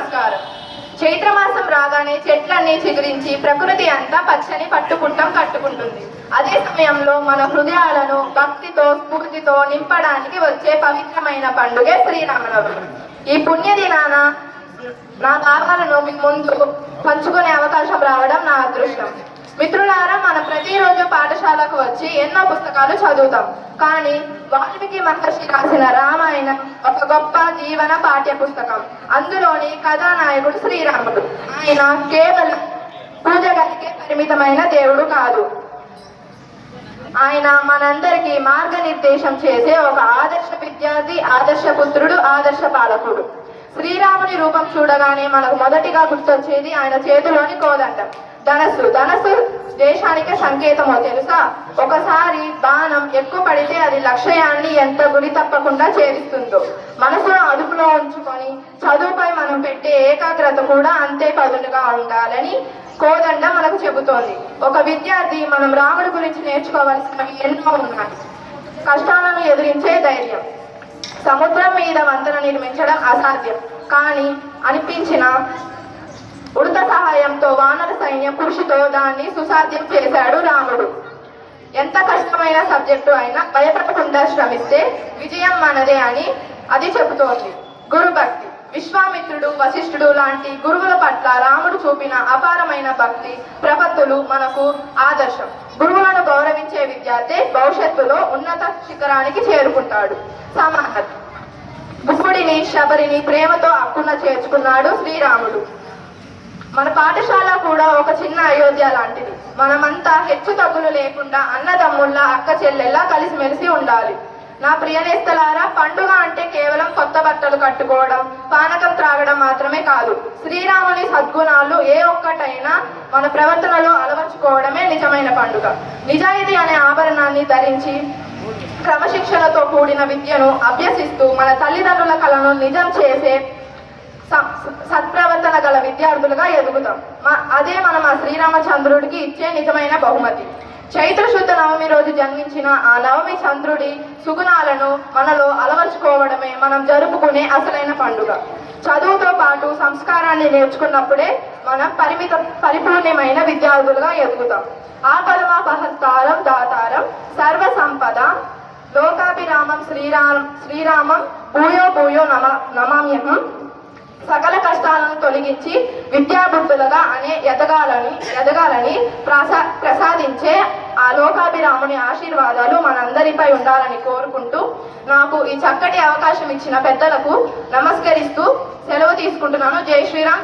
నమస్కారం. చైత్రమాసం రాగానే చెట్లన్నీ చిగురించి ప్రకృతి అంతా పచ్చని పట్టుకుంటం కట్టుకుంటుంది. అదే సమయంలో మన హృదయాలను భక్తితో స్ఫూర్తితో నింపడానికి వచ్చే పవిత్రమైన పండుగే శ్రీరామనవమి. ఈ పుణ్యదినాన నా భావాలను మీ ముందు పంచుకునే అవకాశం రావడం నా అదృష్టం. మిత్రులారా, మనం ప్రతిరోజు పాఠశాలకు వచ్చి ఎన్నో పుస్తకాలు చదువుతాం. కానీ వాల్మీకి మహర్షి రాసిన రామాయణం ఒక గొప్ప జీవన పాఠ్య పుస్తకం. అందులోని కథానాయకుడు శ్రీరాముడు. ఆయన కేవలం పూజ గదికే పరిమితమైన దేవుడు కాదు. ఆయన మనందరికీ మార్గనిర్దేశం చేసే ఒక ఆదర్శ విద్యార్థి, ఆదర్శ పుత్రుడు, ఆదర్శ పాలకుడు. శ్రీరాముని రూపం చూడగానే మనకు మొదటిగా గుర్తొచ్చేది ఆయన చేతిలోని కోదండం, ధనస్సు దేశానికి సంకేతమో తెలుసా? ఒకసారి బాణం ఎక్కువ పడితే అది లక్ష్యాన్ని ఎంత గురి తప్పకుండా చేరుస్తుందో. మనసును అదుపులో ఉంచుకొని చదువుపై మనం పెట్టే ఏకాగ్రత కూడా అంతే పదునుగా ఉండాలని కోదండం మనకు చెబుతోంది. ఒక విద్యార్థి మనం రాముడి గురించి నేర్చుకోవాల్సినవి ఎన్నో ఉన్నాయి. కష్టాలను ఎదిరించే ధైర్యం. సముద్రం మీద వంతెన నిర్మించడం అసాధ్యం, కానీ అనిపించిన ఉడత సహాయంతో వానర సైన్యం కృషితో దాన్ని సుసాధ్యం చేశాడు రాముడు. ఎంత కష్టమైన సబ్జెక్టు అయినా భయపడకుండా శ్రమిస్తే విజయం మనదే అని అది చెబుతోంది. గురుభక్తి. విశ్వామిత్రుడు, వశిష్ఠుడు లాంటి గురువుల పట్ల రాముడు చూపిన అపారమైన భక్తి ప్రపత్తులు మనకు ఆదర్శం. గురువులను గౌరవించే విద్యార్థి భవిష్యత్తులో ఉన్నత శిఖరానికి చేరుకుంటాడు. సమానత. బుద్ధుడిని శబరిని ప్రేమతో అక్కున చేర్చుకున్నాడు శ్రీరాముడు. మన పాఠశాల కూడా ఒక చిన్న అయోధ్య లాంటిది. మనమంతా హెచ్చు తగ్గులు లేకుండా అన్నదమ్ముల్లా అక్క చెల్లెల్లా కలిసిమెలిసి ఉండాలి. నా ప్రియనేస్తలారా, పండుగ అంటే కేవలం కొత్త బట్టలు కట్టుకోవడం, పానకం త్రాగడం మాత్రమే కాదు. శ్రీరాముని సద్గుణాలు ఏ ఒక్కటైనా మన ప్రవర్తనలో అలవర్చుకోవడమే నిజమైన పండుగ. నిజాయితీ అనే ఆభరణాన్ని ధరించి క్రమశిక్షణతో కూడిన విద్యను అభ్యసిస్తూ మన తల్లిదండ్రుల కలను నిజం చేసే సత్ప్రవర్తన గల విద్యార్థులుగా ఎదుగుతాం. అదే మనం ఆ శ్రీరామచంద్రుడికి ఇచ్చే నిజమైన బహుమతి. చైత్ర శుద్ధ నవమి రోజు జన్మించిన ఆ నవమి చంద్రుడి సుగుణాలను మనలో అలవర్చుకోవడమే మనం జరుపుకునే అసలైన పండుగ. చదువుతో పాటు సంస్కారాన్ని నేర్చుకున్నప్పుడే మనం పరిపూర్ణమైన విద్యార్థులుగా ఎదుగుతాం. ఆపదమాపహస్తారం దాతారం సర్వ సంపద లోకాభిరామం శ్రీరామం భూయో భూయో నమామ్యహం. సకల కష్టాలను తొలగించి విద్యాబుద్ధులుగా ఎదగాలని ప్రసాదించే ఆ లోకాభిరాముని ఆశీర్వాదాలు మనందరిపై ఉండాలని కోరుకుంటూ నాకు ఈ చక్కటి అవకాశం ఇచ్చిన పెద్దలకు నమస్కరిస్తూ సెలవు తీసుకుంటున్నాను. జై శ్రీరామ్.